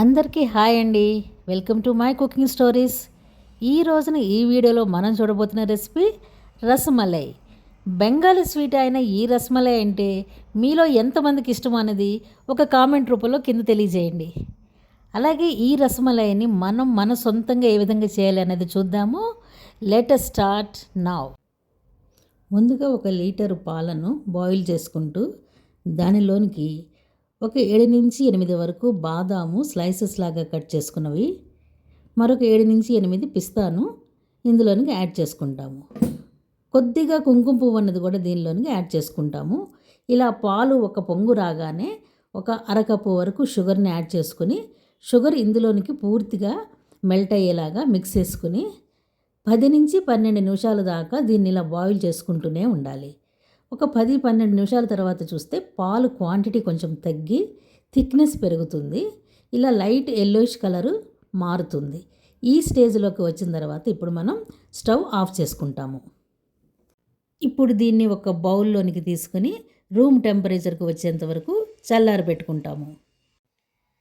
అందరికీ హాయ్ అండి. Welcome to my cooking stories. ఈ రోజున ఈ వీడియోలో మనం చూడబోతున్న రెసిపీ రసమలై. బెంగాలీ స్వీట్ అయిన ఈ రసమలై అంటే మీలో ఎంతమందికి ఇష్టం అనేది ఒక కామెంట్ రూపంలో కింద తెలియజేయండి. అలాగే ఈ రసమలైని మనం మన సొంతంగా ఏ విధంగా చేయాలి అనేది చూద్దాము. Let us start now. ముందుగా 1 లీటరు పాలను బాయిల్ చేసుకుంటూ దానిలోనికి ఒక 7 నుంచి 8 వరకు బాదాము స్లైసెస్ లాగా కట్ చేసుకున్నవి, మరొక 7 నుంచి 8 పిస్తాను ఇందులోనికి యాడ్ చేసుకుంటాము. కొద్దిగా కుంకుమ పువ్వు అన్నది కూడా దీనిలోనికి యాడ్ చేసుకుంటాము. ఇలా పాలు ఒక పొంగు రాగానే ఒక అరకప్పు వరకు షుగర్ని యాడ్ చేసుకుని, షుగర్ ఇందులోనికి పూర్తిగా మెల్ట్ అయ్యేలాగా మిక్స్ చేసుకుని 10 నుంచి 12 నిమిషాల దాకా దీన్ని ఇలా బాయిల్ చేసుకుంటూనే ఉండాలి. ఒక 10-12 నిమిషాల తర్వాత చూస్తే పాలు క్వాంటిటీ కొంచెం తగ్గి థిక్నెస్ పెరుగుతుంది. ఇలా లైట్ ఎల్లోయిష్ కలరు మారుతుంది. ఈ స్టేజ్లోకి వచ్చిన తర్వాత ఇప్పుడు మనం స్టవ్ ఆఫ్ చేసుకుంటాము. ఇప్పుడు దీన్ని ఒక బౌల్లోనికి తీసుకుని రూమ్ టెంపరేచర్కి వచ్చేంత వరకు చల్లారి పెట్టుకుంటాము.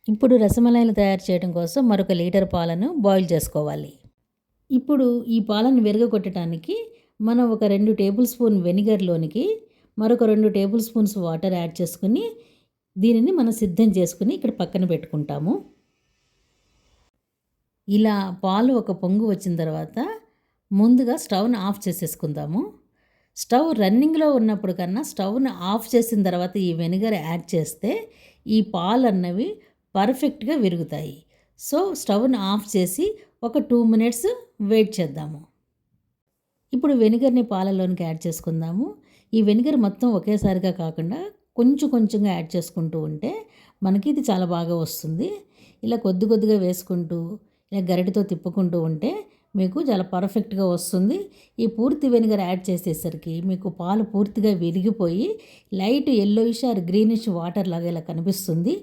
ఇప్పుడు రసమలైలు తయారు చేయడం కోసం మరొక లీటర్ పాలను బాయిల్ చేసుకోవాలి. ఇప్పుడు ఈ పాలను విరగకొట్టడానికి మనం ఒక 2 టేబుల్ స్పూన్ వెనిగర్లోనికి మరొక 2 టేబుల్ స్పూన్స్ వాటర్ యాడ్ చేసుకుని దీనిని మనం సిద్ధం చేసుకుని ఇక్కడ పక్కన పెట్టుకుంటాము. ఇలా పాలు ఒక పొంగు వచ్చిన తర్వాత ముందుగా స్టవ్ని ఆఫ్ చేసేసుకుందాము. స్టవ్ రన్నింగ్లో ఉన్నప్పుడు కన్నా స్టవ్ని ఆఫ్ చేసిన తర్వాత ఈ వెనిగర్ యాడ్ చేస్తే ఈ పాలు అన్నవి పర్ఫెక్ట్గా విరుగుతాయి. సో స్టవ్ని ఆఫ్ చేసి ఒక 2 మినిట్స్ వెయిట్ చేద్దాము. ఇప్పుడు వెనిగర్ని పాలలోనికి యాడ్ చేసుకుందాము. ఈ వెనిగర్ మొత్తం ఒకేసారిగా కాకుండా కొంచెం కొంచెంగా యాడ్ చేసుకుంటూ ఉంటే మనకి ఇది చాలా బాగా వస్తుంది. ఇలా కొద్ది కొద్దిగా వేసుకుంటూ ఇలా గరిటెతో తిప్పుకుంటూ ఉంటే మీకు చాలా పర్ఫెక్ట్గా వస్తుంది. ఈ పూర్తి వెనిగర్ యాడ్ చేసేసరికి మీకు పాలు పూర్తిగా విరిగిపోయి light yellowish or greenish water లాగా ఇలా కనిపిస్తుంది.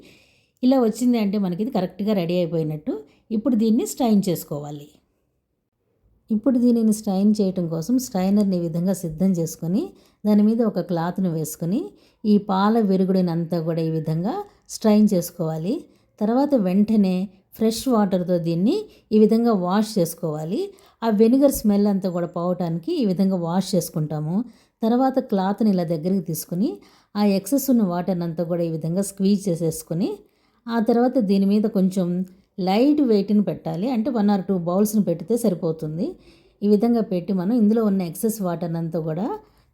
ఇలా వచ్చింది అంటే మనకి ఇది కరెక్ట్గా రెడీ అయిపోయినట్టు. ఇప్పుడు దీన్ని స్ట్రైన్ చేసుకోవాలి. ఇప్పుడు దీనిని స్ట్రైన్ చేయటం కోసం స్ట్రైనర్ని ఈ విధంగా సిద్ధం చేసుకొని దాని మీద ఒక క్లాత్ను వేసుకొని ఈ పాల విరుగుడినంతా కూడా ఈ విధంగా స్ట్రైన్ చేసుకోవాలి. తర్వాత వెంటనే ఫ్రెష్ వాటర్తో దీన్ని ఈ విధంగా వాష్ చేసుకోవాలి. ఆ వెనిగర్ స్మెల్ అంతా కూడా పోవటానికి ఈ విధంగా వాష్ చేసుకుంటాము. తర్వాత క్లాత్ని ఇలా దగ్గరికి తీసుకుని ఆ ఎక్సెస్ ఉన్న వాటర్ని అంతా కూడా ఈ విధంగా స్క్వీజ్ చేసేసుకొని ఆ తర్వాత దీని మీద కొంచెం లైట్ వెయిట్ని పెట్టాలి. అంటే 1 or 2 బౌల్స్ని పెడితే సరిపోతుంది. ఈ విధంగా పెట్టి మనం ఇందులో ఉన్న ఎక్సెస్ వాటర్ అంతా కూడా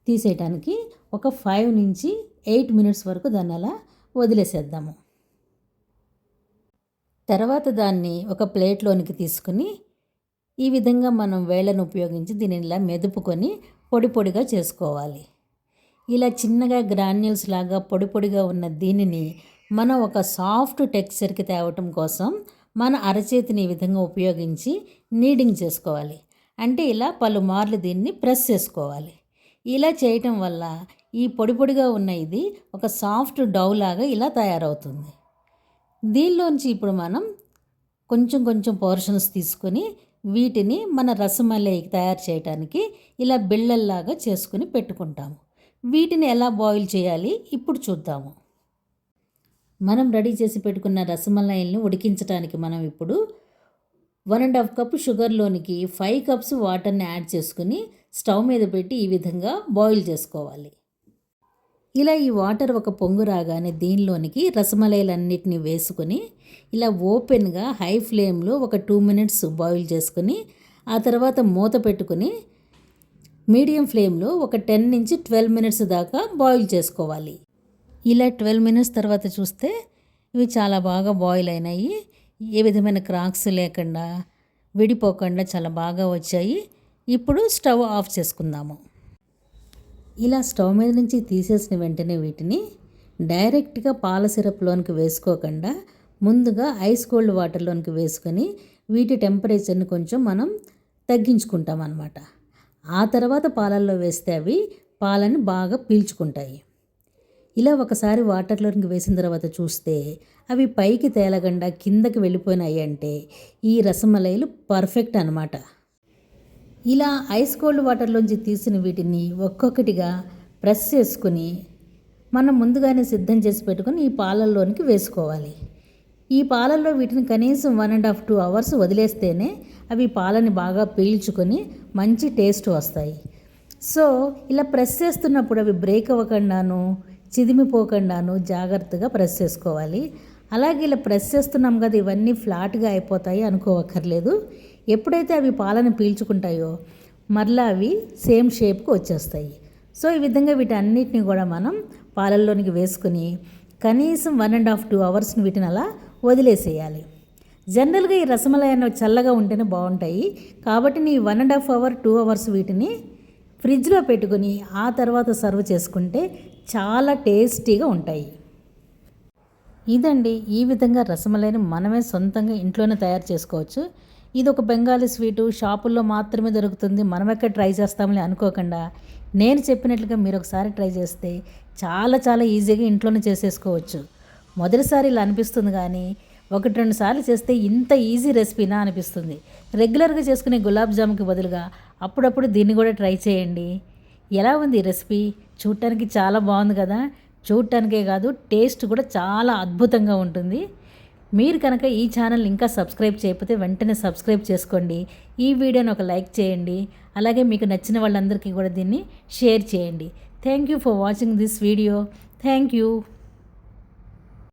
తీసేయటానికి ఒక 5 నుంచి 8 మినిట్స్ వరకు దాన్ని అలా వదిలేసేద్దాము. తర్వాత దాన్ని ఒక ప్లేట్లోనికి తీసుకుని ఈ విధంగా మనం వేళ్ళను ఉపయోగించి దీన్ని ఇలా మెదుపుకొని పొడి పొడిగా చేసుకోవాలి. ఇలా చిన్నగా గ్రాన్యూల్స్ లాగా పొడి పొడిగా ఉన్న దీనిని మనం ఒక సాఫ్ట్ టెక్స్చర్కి తేవటం కోసం మన అరచేతిని ఈ విధంగా ఉపయోగించి నీడింగ్ చేసుకోవాలి. అంటే ఇలా పలుమార్లు దీన్ని ప్రెస్ చేసుకోవాలి. ఇలా చేయటం వల్ల ఈ పొడి పొడిగా ఉన్న ఇది ఒక సాఫ్ట్ డౌ లాగా ఇలా తయారవుతుంది. దీనిలోంచి ఇప్పుడు మనం కొంచెం కొంచెం పోర్షన్స్ తీసుకొని వీటిని మన రసమలై తయారు చేయడానికి ఇలా బిళ్ళల్లాగా చేసుకుని పెట్టుకుంటాము. వీటిని ఎలా బాయిల్ చేయాలి ఇప్పుడు చూద్దాము. మనం రెడీ చేసి పెట్టుకున్న రసమలైని ఉడికించడానికి మనం ఇప్పుడు 1.5 కప్పు షుగర్లోనికి 5 కప్స్ వాటర్ని యాడ్ చేసుకుని స్టవ్ మీద పెట్టి ఈ విధంగా బాయిల్ చేసుకోవాలి. ఇలా ఈ వాటర్ ఒక పొంగు రాగానే దీనిలోనికి రసమలైలన్నిటిని వేసుకొని ఇలా ఓపెన్గా హై ఫ్లేమ్లో ఒక 2 మినిట్స్ బాయిల్ చేసుకుని ఆ తర్వాత మూత పెట్టుకుని మీడియం ఫ్లేమ్లో ఒక 10 నుంచి 12 మినిట్స్ దాకా బాయిల్ చేసుకోవాలి. ఇలా 12 మినిట్స్ తర్వాత చూస్తే ఇవి చాలా బాగా బాయిల్ అయినాయి. ఏ విధమైన క్రాక్స్ లేకుండా విడిపోకుండా చాలా బాగా వచ్చాయి. ఇప్పుడు స్టవ్ ఆఫ్ చేసుకుందాము. ఇలా స్టవ్ మీద నుంచి తీసేసిన వెంటనే వీటిని డైరెక్ట్గా పాల సిరప్లోనికి వేసుకోకుండా ముందుగా ఐస్ కోల్డ్ వాటర్లోనికి వేసుకొని వీటి టెంపరేచర్ని కొంచెం మనం తగ్గించుకుంటాం అన్నమాట. ఆ తర్వాత పాలల్లో వేస్తే అవి పాలని బాగా పీల్చుకుంటాయి. ఇలా ఒకసారి వాటర్లోకి వేసిన తర్వాత చూస్తే అవి పైకి తేలకుండా కిందకి వెళ్ళిపోయినాయి అంటే ఈ రసమలైలు పర్ఫెక్ట్ అన్నమాట. ఇలా ఐస్ కోల్డ్ వాటర్లోంచి తీసిన వీటిని ఒక్కొక్కటిగా ప్రెస్ చేసుకుని మనం ముందుగానే సిద్ధం చేసి పెట్టుకుని ఈ పాలల్లోనికి వేసుకోవాలి. ఈ పాలల్లో వీటిని కనీసం 1.5-2 అవర్స్ వదిలేస్తేనే అవి పాలని బాగా పీల్చుకొని మంచి టేస్ట్ వస్తాయి. సో ఇలా ప్రెస్ చేస్తున్నప్పుడు అవి బ్రేక్ అవ్వకుండాను చిదిమిపోకుండాను జాగ్రత్తగా ప్రెస్ చేసుకోవాలి. అలాగే ఇలా ప్రెస్ చేస్తున్నాం కదా, ఇవన్నీ ఫ్లాట్గా అయిపోతాయి అనుకోవక్కర్లేదు. ఎప్పుడైతే అవి పాలను పీల్చుకుంటాయో మరలా అవి సేమ్ షేప్కి వచ్చేస్తాయి. సో ఈ విధంగా వీటన్నిటిని కూడా మనం పాలల్లోనికి వేసుకుని కనీసం 1.5-2 అవర్స్ని వీటిని అలా వదిలేసేయాలి. జనరల్గా ఈ రసమలాయ్ చల్లగా ఉంటేనే బాగుంటాయి. కాబట్టి నీ 1.5 అవర్ 2 అవర్స్ వీటిని ఫ్రిడ్జ్లో పెట్టుకుని ఆ తర్వాత సర్వ్ చేసుకుంటే చాలా టేస్టీగా ఉంటాయి. ఇదండి, ఈ విధంగా రసమలైని మనమే సొంతంగా ఇంట్లోనే తయారు చేసుకోవచ్చు. ఇది ఒక బెంగాలీ స్వీటు, షాపుల్లో మాత్రమే దొరుకుతుంది, మనం ఎక్కడ ట్రై చేస్తామని అనుకోకుండా నేను చెప్పినట్లుగా మీరు ఒకసారి ట్రై చేస్తే చాలా చాలా ఈజీగా ఇంట్లోనే చేసేసుకోవచ్చు. మొదటిసారి ఇలా అనిపిస్తుంది, కానీ 1-2 సార్లు చేస్తే ఇంత ఈజీ రెసిపీనా అనిపిస్తుంది. రెగ్యులర్గా చేసుకునే గులాబ్ జాముకి బదులుగా అప్పుడప్పుడు దీన్ని కూడా ట్రై చేయండి. ఎలా ఉంది ఈ రెసిపీ? చూడటానికి చాలా బాగుంది కదా. చూడటానికే కాదు, టేస్ట్ కూడా చాలా అద్భుతంగా ఉంటుంది. మీరు కనుక ఈ ఛానల్ ఇంకా సబ్స్క్రైబ్ చేయకపోతే వెంటనే సబ్స్క్రైబ్ చేసుకోండి. ఈ వీడియోని ఒక లైక్ చేయండి. అలాగే మీకు నచ్చిన వాళ్ళందరికీ కూడా దీన్ని షేర్ చేయండి. Thank you for watching this video. Thank you.